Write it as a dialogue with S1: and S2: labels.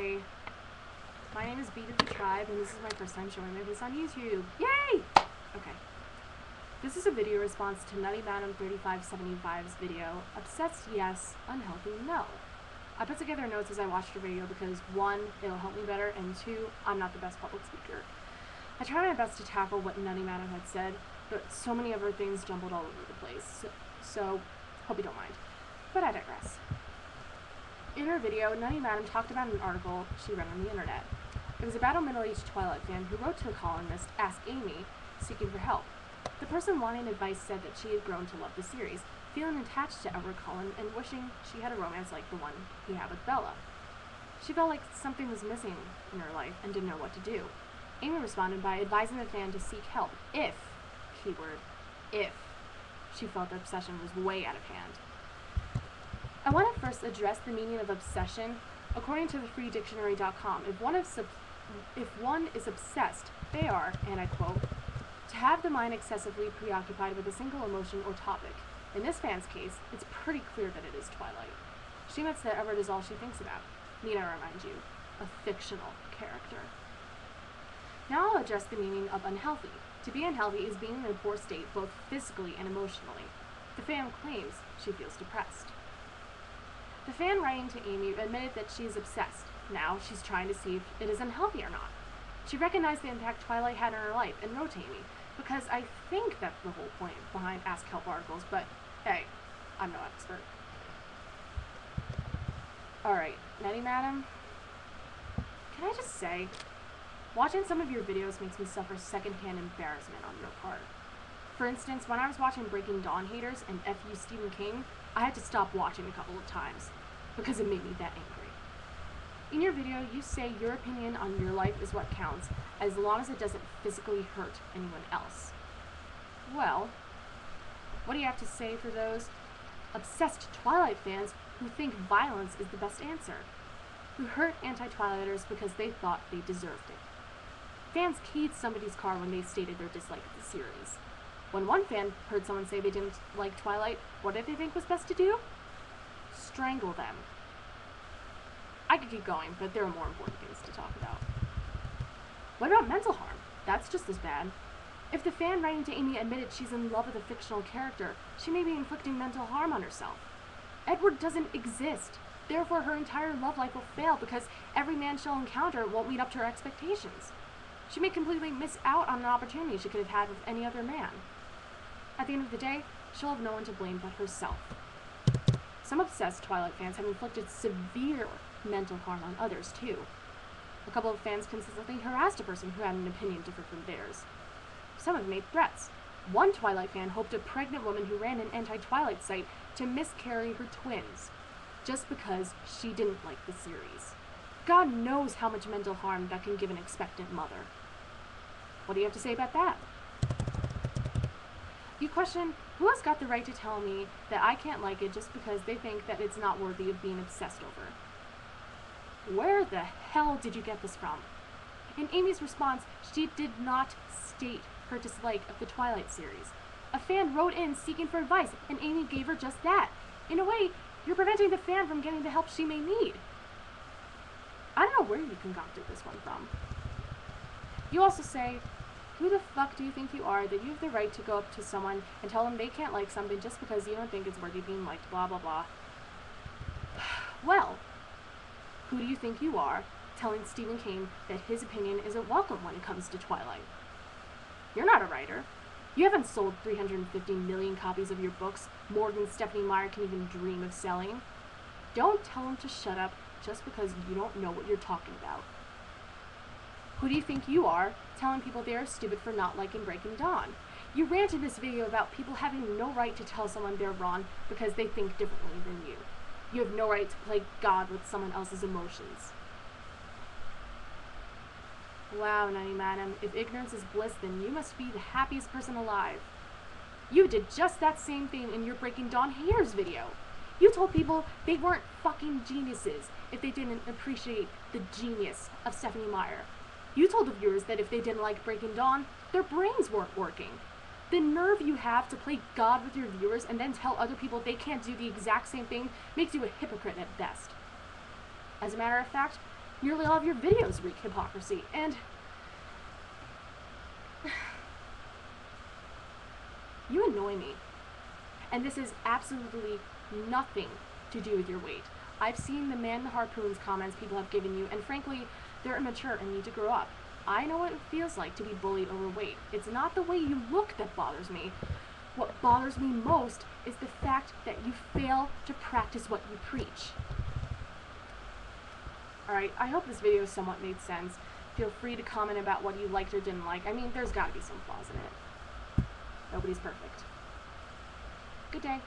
S1: Hi, my name is Beat of the Tribe, and this is my first time showing my face on YouTube. Yay! Okay. This is a video response to Nuttymadam 3575's video, Obsessed Yes, Unhealthy No. I put together notes as I watched her video because 1, it'll help me better, and 2, I'm not the best public speaker. I tried my best to tackle what Nuttymadam had said, but so many of her things jumbled all over the place, so hope you don't mind. But I digress. In her video, Nuttymadam talked about an article she read on the internet. It was about a middle-aged Twilight fan who wrote to a columnist, Ask Amy, seeking for help. The person wanting advice said that she had grown to love the series, feeling attached to Edward Cullen and wishing she had a romance like the one he had with Bella. She felt like something was missing in her life and didn't know what to do. Amy responded by advising the fan to seek help if, keyword, if, she felt the obsession was way out of hand. I want to first address the meaning of obsession. According to thefreedictionary.com, if one is obsessed, they are, and I quote, to have the mind excessively preoccupied with a single emotion or topic. In this fan's case, it's pretty clear that it is Twilight. She admits that Edward is all she thinks about. Need I remind you, a fictional character. Now I'll address the meaning of unhealthy. To be unhealthy is being in a poor state both physically and emotionally. The fan claims she feels depressed. The fan writing to Amy admitted that she is obsessed. Now she's trying to see if it is unhealthy or not. She recognized the impact Twilight had on her life and wrote to Amy, because I think that's the whole point behind Ask Help articles, but hey, I'm no expert. Alright, Nuttymadam, can I just say, watching some of your videos makes me suffer secondhand embarrassment on your part. For instance, when I was watching Breaking Dawn Haters and F.U. Stephen King, I had to stop watching a couple of times because it made me that angry. In your video, you say your opinion on your life is what counts, as long as it doesn't physically hurt anyone else. Well, what do you have to say for those obsessed Twilight fans who think violence is the best answer, who hurt anti-Twilighters because they thought they deserved it? Fans keyed somebody's car when they stated their dislike of the series. When one fan heard someone say they didn't like Twilight, what did they think was best to do? Strangle them. I could keep going, but there are more important things to talk about. What about mental harm? That's just as bad. If the fan writing to Amy admitted she's in love with a fictional character, she may be inflicting mental harm on herself. Edward doesn't exist. Therefore, her entire love life will fail because every man she'll encounter won't meet up to her expectations. She may completely miss out on an opportunity she could have had with any other man. At the end of the day, she'll have no one to blame but herself. Some obsessed Twilight fans have inflicted severe mental harm on others, too. A couple of fans consistently harassed a person who had an opinion different from theirs. Some have made threats. One Twilight fan hoped a pregnant woman who ran an anti-Twilight site to miscarry her twins, just because she didn't like the series. God knows how much mental harm that can give an expectant mother. What do you have to say about that? You question, who has got the right to tell me that I can't like it just because they think that it's not worthy of being obsessed over? Where the hell did you get this from? In Amy's response, she did not state her dislike of the Twilight series. A fan wrote in seeking for advice, and Amy gave her just that. In a way, you're preventing the fan from getting the help she may need. I don't know where you concocted this one from. You also say, who the fuck do you think you are that you have the right to go up to someone and tell them they can't like something just because you don't think it's worthy being liked, blah blah blah. Well, who do you think you are telling Stephen King that his opinion isn't welcome when it comes to Twilight? You're not a writer. You haven't sold 350 million copies of your books, more than Stephenie Meyer can even dream of selling. Don't tell him to shut up just because you don't know what you're talking about. Who do you think you are, telling people they are stupid for not liking Breaking Dawn? You rant in this video about people having no right to tell someone they're wrong because they think differently than you. You have no right to play God with someone else's emotions. Wow, Nuttymadam, if ignorance is bliss, then you must be the happiest person alive. You did just that same thing in your Breaking Dawn Haters video. You told people they weren't fucking geniuses if they didn't appreciate the genius of Stephenie Meyer. You told the viewers that if they didn't like Breaking Dawn, their brains weren't working. The nerve you have to play God with your viewers and then tell other people they can't do the exact same thing makes you a hypocrite at best. As a matter of fact, Nearly all of your videos reek hypocrisy, and you annoy me. And this is absolutely nothing to do with your weight. I've seen the man in the harpoons comments people have given you, and frankly, they're immature and need to grow up. I know what it feels like to be bullied over weight. It's not the way you look that bothers me. What bothers me most is the fact that you fail to practice what you preach. Alright, I hope this video somewhat made sense. Feel free to comment about what you liked or didn't like. I mean, there's gotta be some flaws in it. Nobody's perfect. Good day.